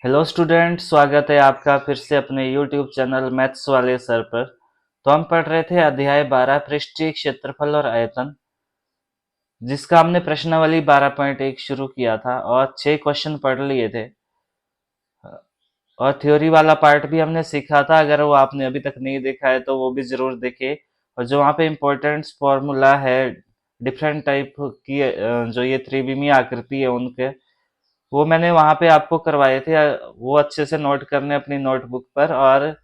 Hello student, स्वागत है आपका फिर से अपने यूट्यूब चैनल मैथ्स वाले सर पर। तो हम पढ़ रहे थे अध्याय 12 पृष्ठीय क्षेत्रफल और आयतन, जिसका हमने प्रश्नावली 12.1 शुरू किया था और 6 क्वेश्चन पढ़ लिए थे। और थ्योरी वाला पार्ट भी हमने सीखा था। अगर वो आपने अभी तक नहीं देखा है तो वो भी जरूर देखे। और जो वहाँ पे इम्पोर्टेंट फॉर्मूला है डिफरेंट टाइप की, जो ये त्रिविमीय आकृति है उनके, वो मैंने वहां पे आपको करवाए थे। वो अच्छे से नोट करने अपनी नोटबुक पर और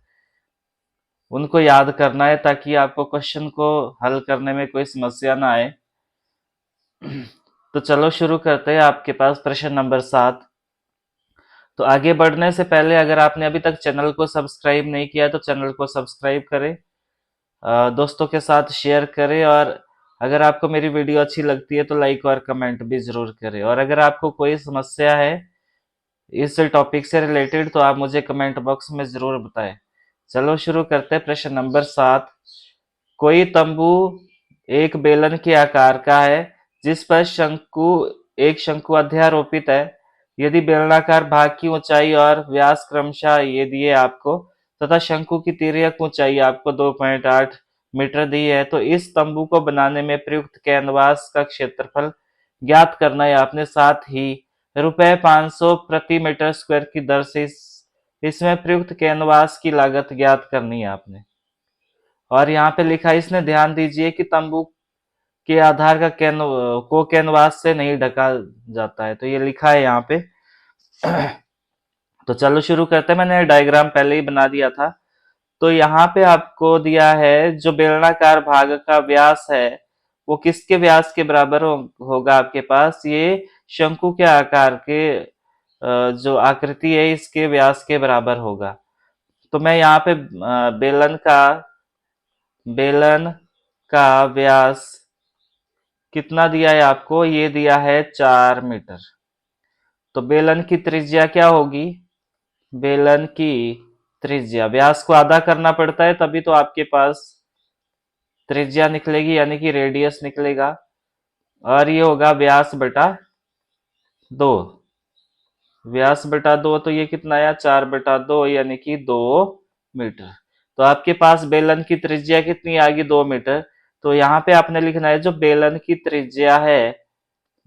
उनको याद करना है ताकि आपको क्वेश्चन को हल करने में कोई समस्या ना आए। तो चलो शुरू करते हैं। आपके पास प्रश्न नंबर 7। तो आगे बढ़ने से पहले अगर आपने अभी तक चैनल को सब्सक्राइब नहीं किया तो चैनल को सब्सक्राइब करें, दोस्तों के साथ शेयर करें, और अगर आपको मेरी वीडियो अच्छी लगती है तो लाइक और कमेंट भी जरूर करें। और अगर आपको कोई समस्या है इस टॉपिक से रिलेटेड तो आप मुझे कमेंट बॉक्स में जरूर बताएं। चलो शुरू करते हैं। प्रश्न नंबर 7। कोई तंबू एक बेलन के आकार का है जिस पर एक शंकु अध्यारोपित है। यदि बेलनाकार भाग की ऊंचाई और व्यास क्रमशः ये दिए आपको तथा शंकु की तिर्यक ऊंचाई आपको 2.8 मीटर दी है, तो इस तंबू को बनाने में प्रयुक्त कैनवास का क्षेत्रफल ज्ञात करना है आपने। साथ ही ₹500 प्रति मीटर स्क्वायर की दर से इसमें प्रयुक्त कैनवास की लागत ज्ञात करनी है आपने। और यहाँ पे लिखा है, इसने ध्यान दीजिए कि तंबू के आधार का कैनवास से नहीं ढका जाता है। तो ये लिखा है यहाँ पे। तो चलो शुरू करते हैं। मैंने डायग्राम पहले ही बना दिया था। तो यहाँ पे आपको दिया है जो बेलनाकार भाग का व्यास है वो किसके व्यास के बराबर होगा आपके पास, ये शंकु के आकार के जो आकृति है इसके व्यास के बराबर होगा। तो मैं यहाँ पे बेलन का व्यास कितना दिया है आपको, ये दिया है 4 मीटर। तो बेलन की त्रिज्या क्या होगी, बेलन की त्रिज्या, व्यास को आधा करना पड़ता है तभी तो आपके पास त्रिज्या निकलेगी, यानी कि रेडियस निकलेगा। और ये होगा व्यास बटा 2। व्यास बटा 2, तो ये कितना आया, 4/2 यानी कि 2 मीटर। तो आपके पास बेलन की त्रिज्या कितनी आ गई, 2 मीटर। तो यहाँ पे आपने लिखना है जो बेलन की त्रिज्या है,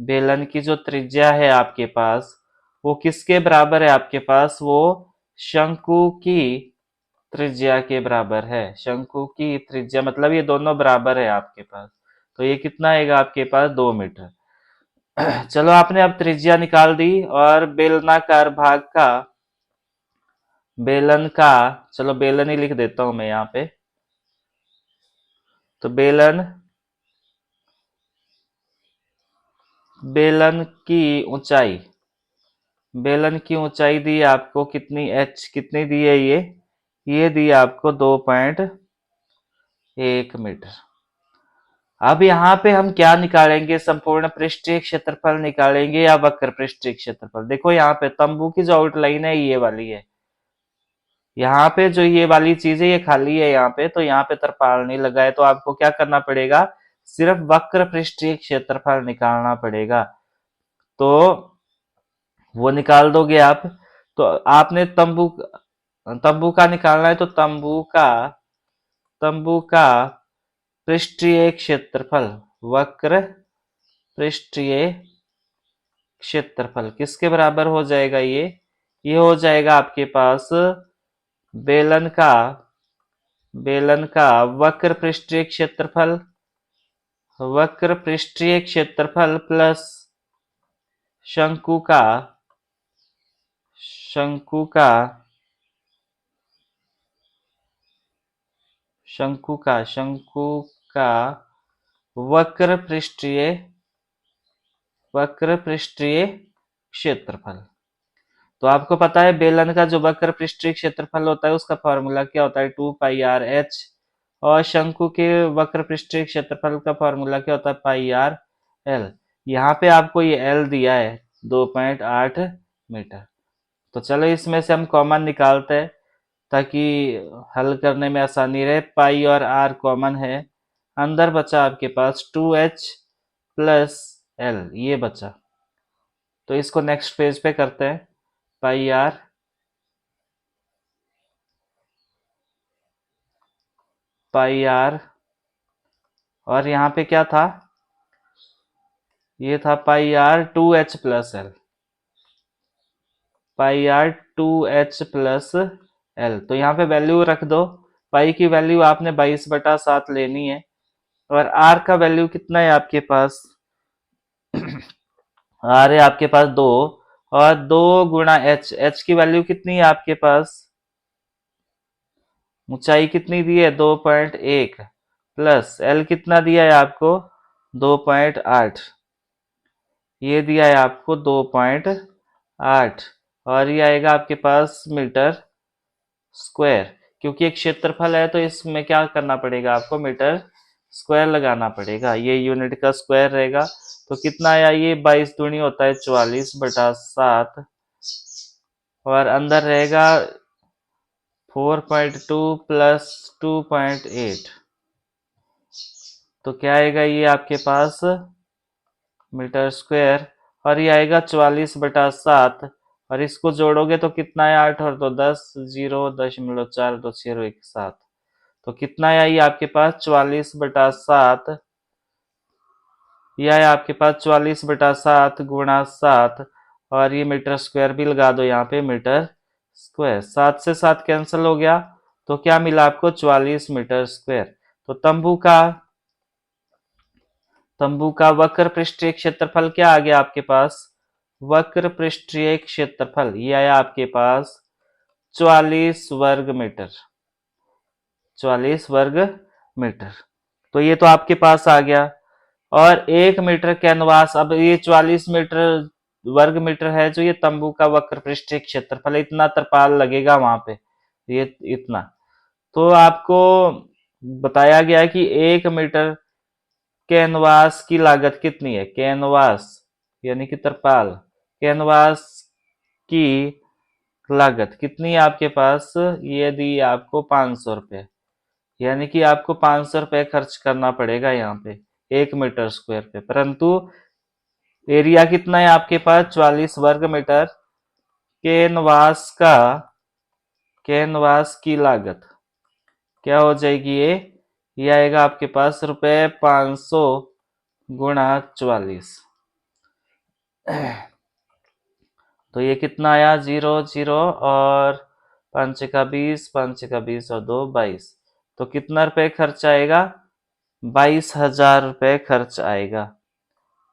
बेलन की जो त्रिज्या है आपके पास वो किसके बराबर है आपके पास, वो शंकु की त्रिज्या के बराबर है। शंकु की त्रिज्या मतलब ये दोनों बराबर है आपके पास। तो ये कितना आएगा आपके पास, 2 मीटर। चलो आपने अब त्रिज्या निकाल दी। और बेलनाकार भाग का, बेलन का, चलो बेलन ही लिख देता हूं मैं यहाँ पे। तो बेलन की ऊंचाई, बेलन की ऊंचाई दी आपको कितनी, एच कितनी दी है, ये दी आपको 2.1 मीटर। अब यहाँ पे हम क्या निकालेंगे, संपूर्ण पृष्ठीय क्षेत्रफल निकालेंगे या वक्र पृष्ठीय क्षेत्रफल। देखो यहाँ पे तंबू की जो आउटलाइन है ये वाली है, यहाँ पे जो ये वाली चीज है ये खाली है यहाँ पे, तो यहाँ पे तरपाल नहीं लगा है। तो आपको क्या करना पड़ेगा, सिर्फ वक्र पृष्ठीय क्षेत्रफल निकालना पड़ेगा। तो वो निकाल दोगे आप। तो आपने तंबू तंबू का निकालना है, तो तंबू का पृष्ठीय क्षेत्रफल, वक्र पृष्ठीय क्षेत्रफल किसके बराबर हो जाएगा, ये हो जाएगा आपके पास बेलन का, बेलन का वक्र पृष्ठीय क्षेत्रफल, वक्र पृष्ठीय क्षेत्रफल प्लस शंकु का, शंकु का, शंकु का वक्र पृष्ठीय, वक्र पृष्ठीय क्षेत्रफल। तो आपको पता है बेलन का जो वक्र पृष्ठीय क्षेत्रफल होता है उसका फॉर्मूला क्या होता है, 2πr/h। और शंकु के वक्र पृष्ठीय क्षेत्रफल का फॉर्मूला क्या होता है, πr/l। यहाँ पे आपको ये l दिया है 2.8 मीटर। तो चलो इसमें से हम कॉमन निकालते हैं ताकि हल करने में आसानी रहे। पाई और r कॉमन है, अंदर बचा आपके पास 2h प्लस l, ये बचा। तो इसको नेक्स्ट पेज पे करते हैं। पाई r पाई आर, और यहाँ पे क्या था, ये था pi r 2h plus L, pi r 2h plus L. तो यहाँ पे वैल्यू रख दो। पाई की वैल्यू आपने 22/7 लेनी है, और आर का वैल्यू कितना है आपके पास, आर है आपके पास 2, और 2 गुणा एच की वैल्यू कितनी है आपके पास, ऊंचाई कितनी दी है 2.1, प्लस एल कितना दिया है आपको 2.8, ये दिया है आपको 2.8, और ये आएगा आपके पास मीटर स्क्वायर। क्योंकि एक क्षेत्रफल है तो इसमें क्या करना पड़ेगा आपको, मीटर स्क्वायर लगाना पड़ेगा, ये यूनिट का स्क्वायर रहेगा। तो कितना आया, ये 22 दूनी होता है 44/7, और अंदर रहेगा 4.2 प्लस 2.8, तो क्या आएगा ये आपके पास मीटर स्क्वायर, और ये आएगा 44/7, और इसको जोड़ोगे तो कितना है 8 और 2 10, 0.42617, तो कितना है ये आपके पास 44/7, यह है आपके पास 44/7 गुणा 7, और ये मीटर स्क्वायर भी लगा दो यहाँ पे, मीटर स्क्वायर, 7 से 7 कैंसिल हो गया, तो क्या मिला आपको 44 मीटर स्क्वायर। तो तंबू का वक्र पृष्ठीय क्षेत्रफल क्या आ गया आपके पास, वक्र पृष्ठीय क्षेत्रफल ये आया आपके पास 44 वर्ग मीटर, 44 वर्ग मीटर। तो ये तो आपके पास आ गया, और 1 मीटर कैनवास, अब ये 44 मीटर वर्ग मीटर है जो ये तंबू का वक्र पृष्ठीय क्षेत्रफल है, इतना तरपाल लगेगा वहां पे, ये इतना। तो आपको बताया गया है कि 1 मीटर कैनवास की लागत कितनी है, कैनवास यानी कि तरपाल, कैनवास की लागत कितनी है आपके पास, ये दी आपको 500 रुपये, यानी कि आपको 500 रुपये खर्च करना पड़ेगा यहाँ पे 1 मीटर स्क्वायर पे, परंतु एरिया कितना है आपके पास 44 वर्ग मीटर, कैनवास का, कैनवास की लागत क्या हो जाएगी, ये आएगा आपके पास ₹500 गुणा 44, तो ये कितना आया 0 0, और 5 का 20, 5 का 20 और 2 22, तो कितना रुपए खर्च आएगा, 22,000 रुपये खर्च आएगा।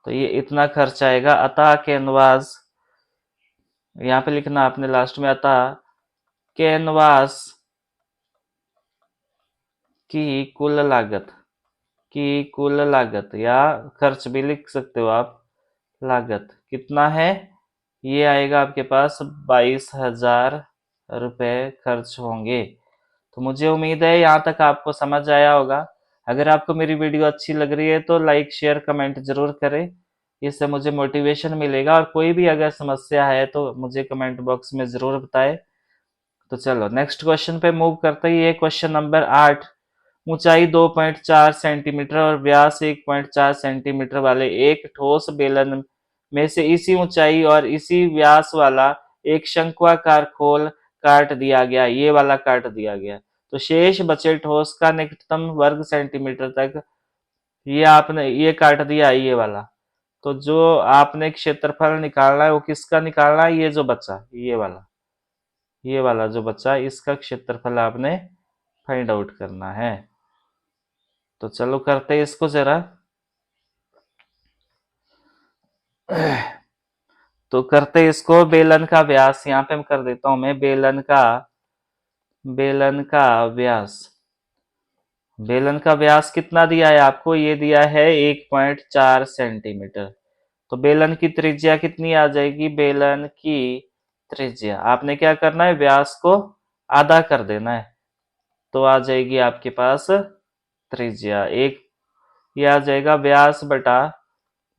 तो ये इतना खर्च आएगा। अतः कैनवास, यहाँ पे लिखना आपने लास्ट में, अतः कैनवास की कुल लागत, की कुल लागत, या खर्च भी लिख सकते हो आप, लागत कितना है, ये आएगा आपके पास 22,000 रुपये खर्च होंगे। तो मुझे उम्मीद है यहाँ तक आपको समझ आया होगा। अगर आपको मेरी वीडियो अच्छी लग रही है तो लाइक शेयर कमेंट जरूर करें, इससे मुझे मोटिवेशन मिलेगा, और कोई भी अगर समस्या है तो मुझे कमेंट बॉक्स में जरूर बताएं। तो चलो नेक्स्ट क्वेश्चन पे मूव करते हैं। ये क्वेश्चन नंबर 8, ऊंचाई 2.4 सेंटीमीटर और व्यास 1.4 सेंटीमीटर वाले एक ठोस बेलन में से इसी ऊंचाई और इसी व्यास वाला एक शंक्वाकार खोल काट दिया गया, ये वाला काट दिया गया, तो शेष बचे ठोस का निकटतम वर्ग सेंटीमीटर तक, ये आपने ये काट दिया ये वाला, तो जो आपने क्षेत्रफल निकालना है वो किसका निकालना है, ये जो बचा ये वाला जो बचा, इसका क्षेत्रफल आपने फाइंड आउट करना है। तो चलो करते हैं इसको जरा। तो करते इसको, बेलन का व्यास यहाँ पे मैं कर देता हूं, मैं बेलन का व्यास, बेलन का व्यास कितना दिया है आपको, ये दिया है 1.4 सेंटीमीटर। तो बेलन की त्रिज्या कितनी आ जाएगी, बेलन की त्रिज्या आपने क्या करना है, व्यास को आधा कर देना है, तो आ जाएगी आपके पास त्रिज्या एक, ये आ जाएगा व्यास बटा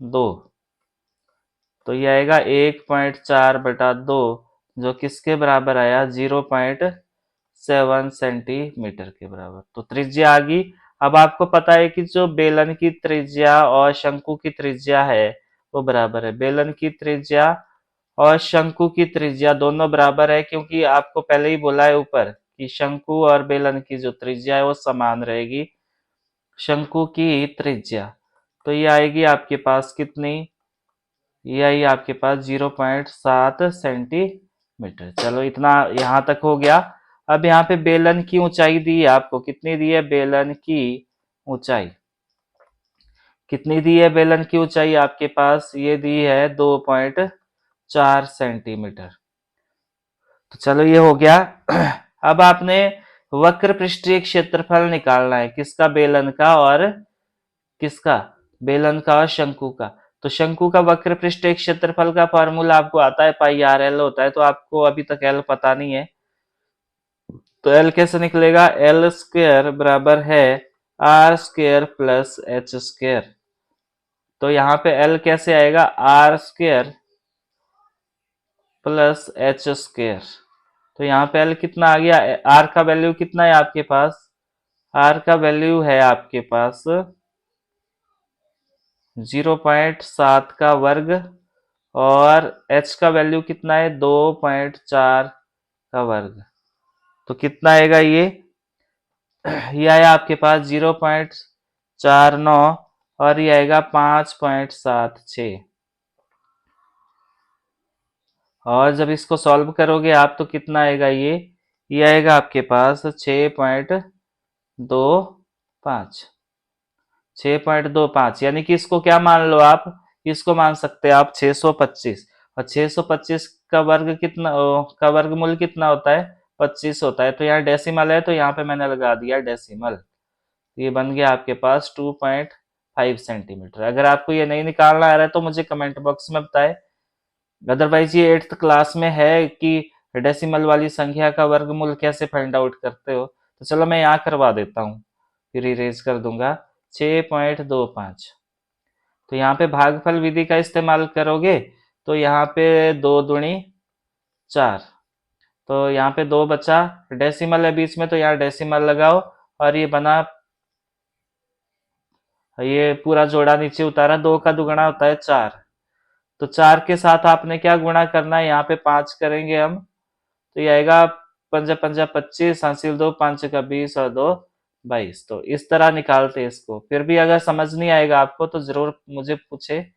2, तो ये आएगा 1.4/2, जो किसके बराबर आया 0.7 सेंटीमीटर के बराबर। तो त्रिज्या आ गई। अब आपको पता है कि जो बेलन की त्रिज्या और शंकु की त्रिज्या है वो बराबर है, बेलन की त्रिज्या और शंकु की त्रिज्या दोनों बराबर है, क्योंकि आपको पहले ही बोला है ऊपर कि शंकु और बेलन की जो त्रिज्या है वो समान रहेगी। शंकु की त्रिज्या तो ये आएगी आपके पास कितनी, ये आई आपके पास 0.7 सेंटीमीटर। चलो इतना यहाँ तक हो गया। अब यहाँ पे बेलन की ऊंचाई दी है आपको, कितनी दी है बेलन की ऊंचाई, कितनी दी है बेलन की ऊंचाई आपके पास, ये दी है 2.4 सेंटीमीटर। तो चलो ये हो गया। अब आपने वक्र पृष्ठीय क्षेत्रफल निकालना है, किसका, बेलन का और किसका, बेलन का और शंकु का। तो शंकु का वक्र पृष्ठीय क्षेत्रफल का फॉर्मूला आपको आता है, पाई आर एल होता है, तो आपको अभी तक एल पता नहीं है, तो एल कैसे निकलेगा, एल स्क्वायर बराबर है R square plus H square. तो यहाँ पे एल कैसे आएगा, R square plus H square. तो यहाँ पे एल कितना आ गया, आर का वैल्यू कितना है आपके पास, आर का वैल्यू है आपके पास 0.7 का वर्ग, और एच का वैल्यू कितना है 2.4 का वर्ग। तो कितना आएगा ये आया आपके पास 0.49, और ये आएगा 5.76। और जब इसको सॉल्व करोगे आप तो कितना आएगा, ये आएगा आपके पास 6.25, 6.25, यानी कि इसको क्या मान लो आप, इसको मान सकते हैं आप 625, और 625 का वर्ग कितना, का वर्गमूल कितना होता है, 25 होता है। तो यहाँ डेसिमल है तो यहाँ पे मैंने लगा दिया डेसिमल, ये बन गया आपके पास 2.5 सेंटीमीटर। अगर आपको ये नहीं निकालना आ रहा है तो मुझे कमेंट बॉक्स में बताएं, अदरवाइज ये 8th क्लास में है कि डेसिमल वाली संख्या का वर्गमूल कैसे फाइंड आउट करते हो। तो चलो मैं यहाँ करवा देता हूँ, फिर इरेज कर दूंगा। 6.25, तो यहाँ पे भागफल विधि का इस्तेमाल करोगे तो यहाँ पे 2 दूनी 4, तो यहाँ पे 2 बचा, डेसिमल है बीच में तो यहाँ डेसिमल लगाओ, और ये बना, ये पूरा जोड़ा नीचे उतारा, 2 का दुगुना होता है 4, तो 4 के साथ आपने क्या गुणा करना है, यहाँ पे 5 करेंगे हम, तो ये आएगा 5 5 25, हासिल 2, 5 का 20 और 2 22। तो इस तरह निकालते हैं इसको। फिर भी अगर समझ नहीं आएगा आपको तो जरूर मुझे पूछे,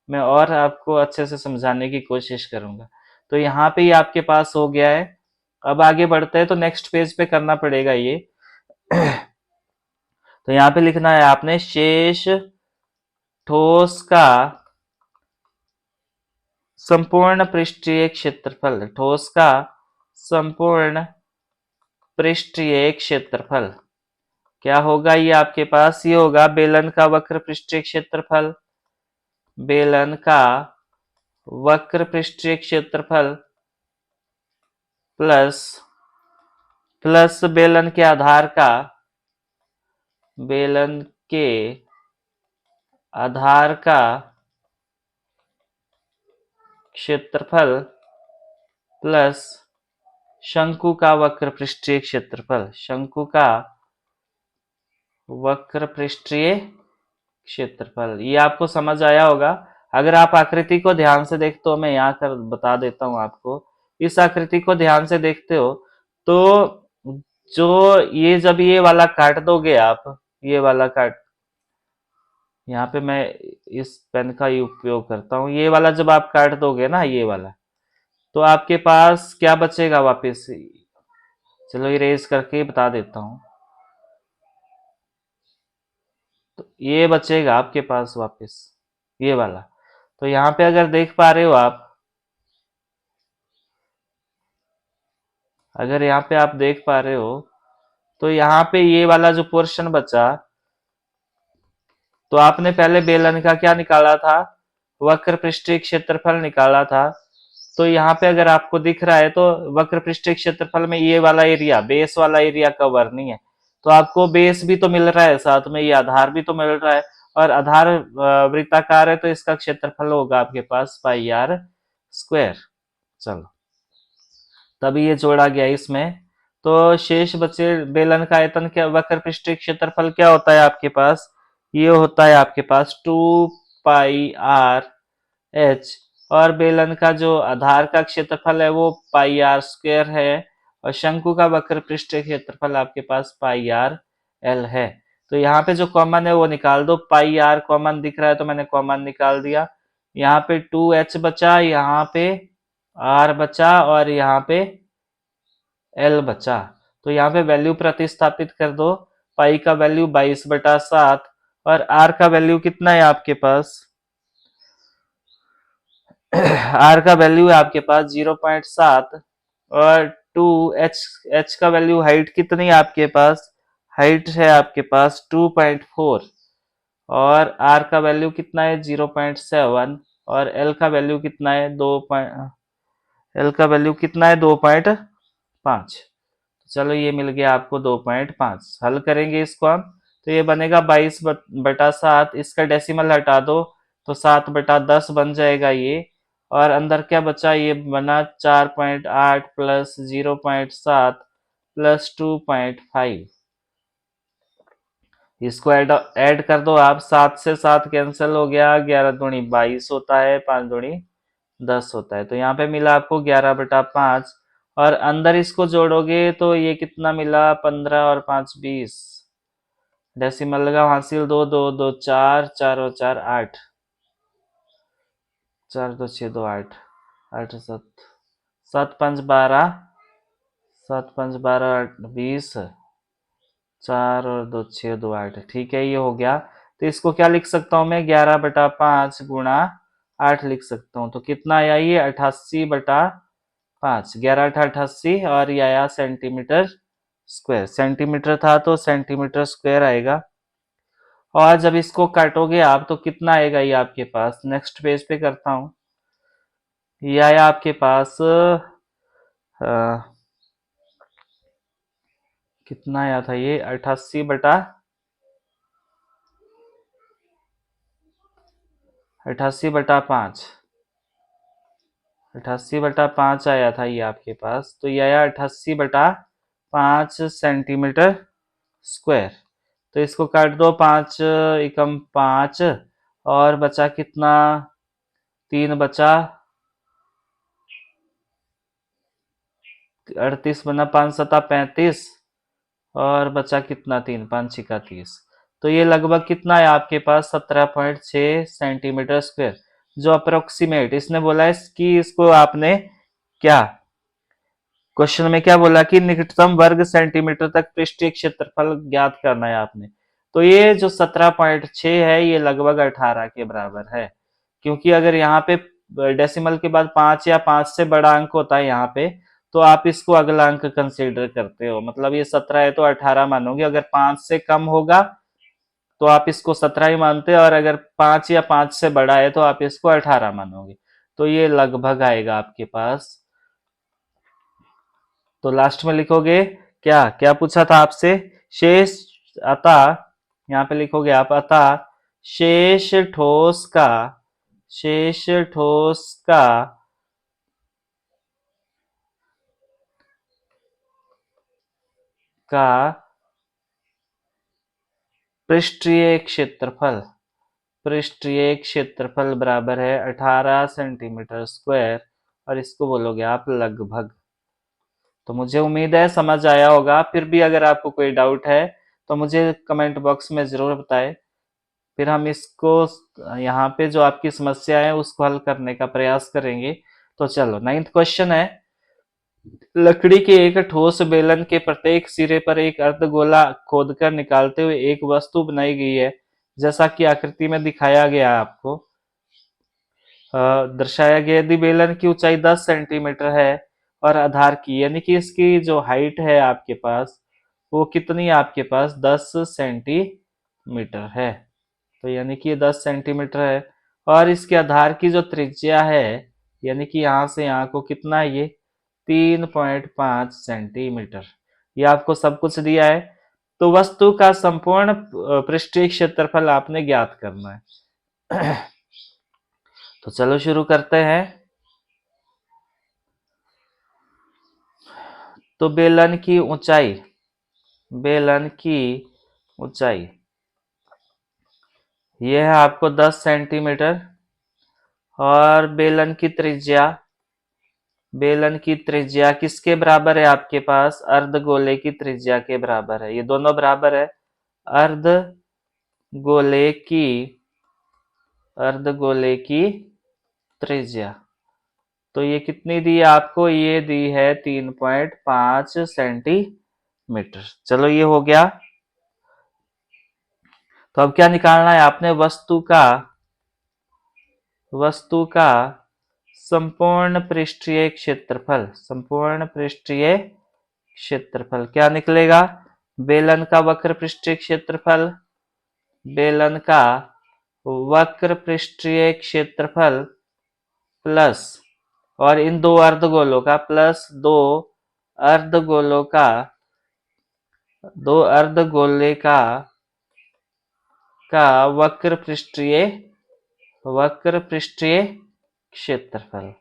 मैं और आपको अच्छे से समझाने की कोशिश करूंगा। तो यहाँ पे ही आपके पास हो गया है। अब आगे बढ़ते हैं, तो नेक्स्ट पेज पे करना पड़ेगा ये। तो यहाँ पे लिखना है आपने, शेष ठोस का संपूर्ण पृष्ठीय क्षेत्रफल, ठोस का संपूर्ण पृष्ठीय क्षेत्रफल क्या होगा, ये आपके पास ये होगा बेलन का वक्र पृष्ठीय क्षेत्रफल, बेलन का वक्र पृष्ठीय क्षेत्रफल प्लस प्लस बेलन के आधार का, बेलन के आधार का क्षेत्रफल प्लस शंकु का वक्र पृष्ठीय क्षेत्रफल, शंकु का वक्र पृष्ठीय क्षेत्रफल। ये आपको समझ आया होगा। अगर आप आकृति को ध्यान से देखते हो, मैं यहाँ कर बता देता हूँ आपको, इस आकृति को ध्यान से देखते हो तो जो ये जब ये वाला काट दोगे आप, ये वाला काट, यहाँ पे मैं इस पेन का ही उपयोग करता हूँ, ये वाला जब आप काट दोगे ना, ये वाला, तो आपके पास क्या बचेगा वापस, चलो इरेज करके बता देता हूँ। तो ये बचेगा आपके पास वापस, ये वाला। तो यहाँ पे अगर देख पा रहे हो आप, अगर यहाँ पे आप देख पा रहे हो तो यहाँ पे ये वाला जो पोर्शन बचा, तो आपने पहले बेलन का क्या निकाला था, वक्र पृष्ठीय क्षेत्रफल निकाला था। तो यहाँ पे अगर आपको दिख रहा है तो वक्र पृष्ठीय क्षेत्रफल में ये वाला एरिया, बेस वाला एरिया कवर नहीं है, तो आपको बेस भी तो मिल रहा है, साथ में ये आधार भी तो मिल रहा है, और आधार वृत्ताकार है तो इसका क्षेत्रफल होगा आपके पास पाई आर स्क्वायर। चलो तभी ये जोड़ा गया इसमें। तो शेष बचे बेलन का आयतन, क्या वक्र पृष्ठीय क्षेत्रफल क्या होता है आपके पास, ये होता है आपके पास 2πr h, और बेलन का जो आधार का क्षेत्रफल है वो पाई आर स्क्वायर है, और शंकु का वक्र पृष्ठीय क्षेत्रफल आपके पास पाई आर एल है। तो यहाँ पे जो कॉमन है वो निकाल दो, पाई आर कॉमन दिख रहा है तो मैंने कॉमन निकाल दिया। यहाँ पे 2h बचा, यहाँ पे r बचा और यहाँ पे l बचा। तो यहाँ पे वैल्यू प्रतिस्थापित कर दो। पाई का वैल्यू 22/7 और r का वैल्यू कितना है आपके पास? r का वैल्यू है आपके पास 0.7 और 2h, h का वैल्यू, हाइट कितनी है आपके पास? हाइट है आपके पास 2.4 और r का वैल्यू कितना है? 0.7 और l का वैल्यू कितना है? l का वैल्यू कितना है? 2.5। चलो ये मिल गया आपको 2.5। हल करेंगे इसको हम, तो ये बनेगा 22/7। इसका डेसिमल हटा दो तो 7/10 बन जाएगा ये। और अंदर क्या बचा? ये बना 4.8 प्लस 0.7 प्लस 2.5। इसको ऐड कर दो आप, 7 से 7 कैंसिल हो गया, 11 दूनी 22 होता है, 5 दूनी 10 होता है। तो यहाँ पे मिला आपको 11/5 और अंदर इसको जोड़ोगे तो ये कितना मिला? 15 और 5 20। डेसिमल लगाओ, हासिल 2 2 2 4, 4 और 4 8, 4 2 6 2 8, 8 7, 7 5 12, 7 5 12 20, 4 और 2 6 2 8। ठीक है, ये हो गया। तो इसको क्या लिख सकता हूँ मैं? 11/5 गुणा 8 लिख सकता हूँ। तो कितना आया ये? 88/5। 11 8 88 और ये आया सेंटीमीटर स्क्वायर। सेंटीमीटर था तो सेंटीमीटर स्क्वायर आएगा। और जब इसको काटोगे आप तो कितना आएगा ये आपके पास? नेक्स्ट पेज पे करता हूँ। ये आया आपके पास कितना आया था ये? 88/5। 88/5 आया था ये आपके पास। तो ये आया 88/5 सेंटीमीटर स्क्वायर। तो इसको काट दो, 5 एकम 5 और बचा कितना? 3 बचा, 38 बना, 5 सता 35 और बचा कितना? 3 5 छिका 30। तो ये लगभग कितना है आपके पास? 17.6 सेंटीमीटर स्क्वायर, जो अप्रोक्सीमेट इसने बोला है कि इसको आपने क्या क्वेश्चन में क्या बोला कि निकटतम वर्ग सेंटीमीटर तक पृष्ठीय क्षेत्रफल ज्ञात करना है आपने। तो ये जो 17.6 है ये लगभग 18 के बराबर है, क्योंकि अगर यहाँ पे डेसिमल के बाद 5 या 5 से बड़ा अंक होता है यहाँ पे, तो आप इसको अगला अंक कंसीडर करते हो। मतलब ये 17 है तो 18 मानोगे। अगर 5 से कम होगा तो आप इसको 17 ही मानते हो और अगर 5 या 5 से बड़ा है तो आप इसको 18 मानोगे। तो ये लगभग आएगा आपके पास। तो लास्ट में लिखोगे क्या? क्या पूछा था आपसे? शेष, अतः यहाँ पे लिखोगे आप, अतः शेष ठोस का, शेष ठोस का पृष्ठीय क्षेत्रफल, पृष्ठीय क्षेत्रफल बराबर है 18 सेंटीमीटर स्क्वायर। और इसको बोलोगे आप लगभग। तो मुझे उम्मीद है समझ आया होगा। फिर भी अगर आपको कोई डाउट है तो मुझे कमेंट बॉक्स में जरूर बताएं। फिर हम इसको यहाँ पे जो आपकी समस्या है उसको हल करने का प्रयास करेंगे। तो चलो, 9th क्वेश्चन है, लकड़ी के एक ठोस बेलन के प्रत्येक सिरे पर एक अर्धगोला खोदकर निकालते हुए एक वस्तु बनाई गई है, जैसा कि आकृति में दिखाया गया है आपको। दर्शाया गया। यदि बेलन की ऊंचाई 10 सेंटीमीटर है और आधार की, यानी कि इसकी जो हाइट है आपके पास वो कितनी है आपके पास? 10 सेंटीमीटर है। तो यानी कि ये 10 सेंटीमीटर है और इसके आधार की जो त्रिज्या है, यानी कि यहाँ से यहाँ को कितना है ये? 3.5 सेंटीमीटर। ये आपको सब कुछ दिया है। तो वस्तु का संपूर्ण पृष्ठीय क्षेत्रफल आपने ज्ञात करना है। तो चलो शुरू करते हैं। तो बेलन की ऊंचाई, बेलन की ऊंचाई ये है आपको 10 सेंटीमीटर और बेलन की त्रिज्या बेलन की त्रिज्या किसके बराबर है आपके पास? अर्धगोले की त्रिज्या के बराबर है। ये दोनों बराबर है। अर्धगोले की अर्धगोले की त्रिज्या तो ये कितनी दी है आपको? ये दी है 3.5 सेंटीमीटर। चलो ये हो गया। तो अब क्या निकालना है आपने? वस्तु का संपूर्ण पृष्ठीय क्षेत्रफल। संपूर्ण पृष्ठीय क्षेत्रफल क्या निकलेगा? बेलन का वक्र पृष्ठीय क्षेत्रफल, बेलन का वक्र पृष्ठीय क्षेत्रफल प्लस, और इन दो अर्धगोलों का प्लस अर्धगोलों का दो अर्धगोले का वक्र पृष्ठीय क्षेत्रफल।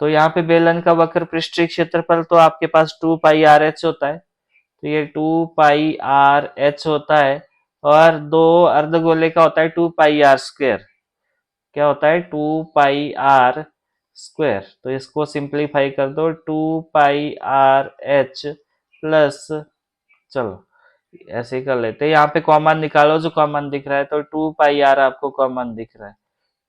तो यहाँ पे बेलन का वक्र पृष्ठीय क्षेत्रफल तो आपके पास 2 पाई आर एच होता है। तो ये 2 पाई आर एच होता है, और दो अर्धगोले का होता है 2 पाई आर स्क्वायर। क्या होता है? 2 पाई आर स्क्वायर। तो इसको सिंप्लीफाई कर दो, 2 पाई आर एच प्लस, चलो ऐसे ही कर लेते हैं। यहाँ पे कॉमन निकालो जो कॉमन दिख रहा है। तो 2 पाई आर आपको कॉमन दिख रहा है।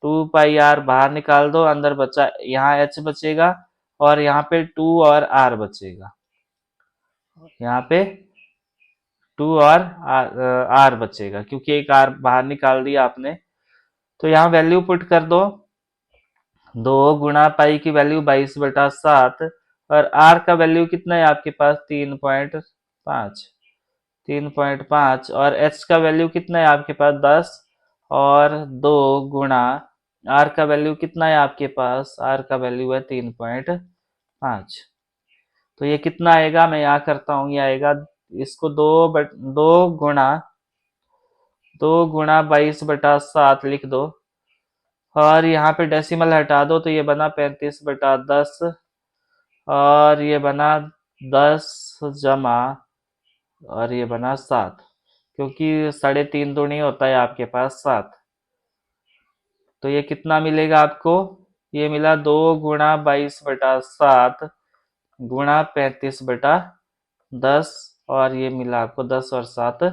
2 पाई आर बाहर निकाल दो, अंदर बचा, यहाँ एच बचेगा और यहाँ पे 2 और आर बचेगा। यहाँ पे 2 और आर बचेगा क्योंकि एक आर बाहर निकाल दिया आपने। तो यहाँ वैल्यू पुट कर दो। 2 गुणा पाई की वैल्यू 22/7, और आर का वैल्यू कितना है आपके पास? 3.5, और एच का वैल्यू कितना है आपके पास? 10, और 2 गुणा आर का वैल्यू कितना है आपके पास? आर का वैल्यू है 3.5। तो ये कितना आएगा? मैं यहाँ करता हूँ। ये आएगा, इसको 2 गुणा 22/7 लिख दो, और यहाँ पे डेसिमल हटा दो। तो ये बना 35/10, और ये बना 10 जमा, और ये बना 7, क्योंकि 3.5 दूनी होता है आपके पास 7। तो ये कितना मिलेगा आपको? ये मिला 2 गुणा 22/7 गुणा 35/10, और ये मिला आपको 10 और 7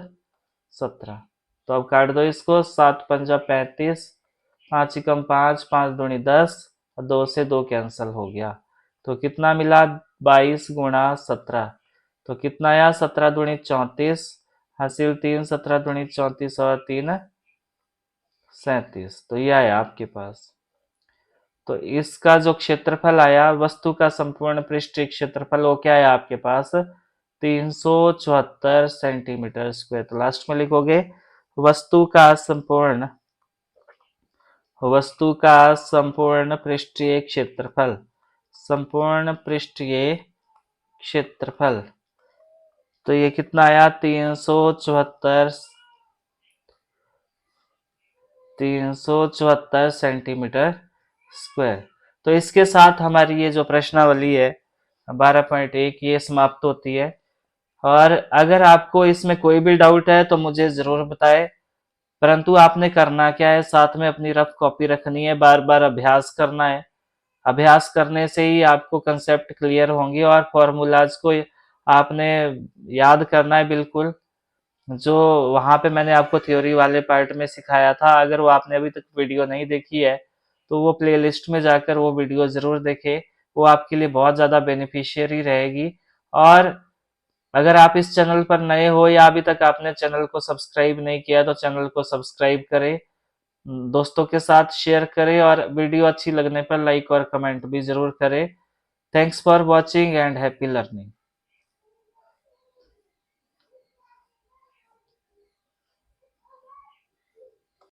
17। तो अब काट दो इसको। 7 पंजा 35, 5 एकम 5, 5 दूनी 10, और 2 से 2 कैंसिल हो गया। तो कितना मिला? 22 गुणा 17। तो कितना आया? 17 दूनी 34, हासिल 3, 17 दूनी 34 और 3 37। तो ये आया आपके पास। तो इसका जो क्षेत्रफल आया, वस्तु का संपूर्ण पृष्ठीय क्षेत्रफल, वो क्या आया आपके पास? 374 सेंटीमीटर स्क्वायर। तो लास्ट में लिखोगे वस्तु का संपूर्ण पृष्ठीय क्षेत्रफल। संपूर्ण पृष्ठीय क्षेत्रफल तो ये कितना आया? 374 सेंटीमीटर स्क्वायर। तो इसके साथ हमारी ये जो प्रश्नावली है 12.1 ये समाप्त होती है। और अगर आपको इसमें कोई भी डाउट है तो मुझे जरूर बताएं। परंतु आपने करना क्या है? साथ में अपनी रफ कॉपी रखनी है, बार बार अभ्यास करना है। अभ्यास करने से ही आपको कंसेप्ट क्लियर होंगे, और फॉर्मूलाज को आपने याद करना है बिल्कुल, जो वहां पे मैंने आपको थ्योरी वाले पार्ट में सिखाया था। अगर वो आपने अभी तक वीडियो नहीं देखी है तो वो प्लेलिस्ट में जाकर वो वीडियो जरूर देखें। वो आपके लिए बहुत ज़्यादा बेनिफिशियरी रहेगी। और अगर आप इस चैनल पर नए हो, या अभी तक आपने चैनल को सब्सक्राइब नहीं किया, तो चैनल को सब्सक्राइब करें, दोस्तों के साथ शेयर करें, और वीडियो अच्छी लगने पर लाइक और कमेंट भी जरूर करें। Thanks for watching and happy learning.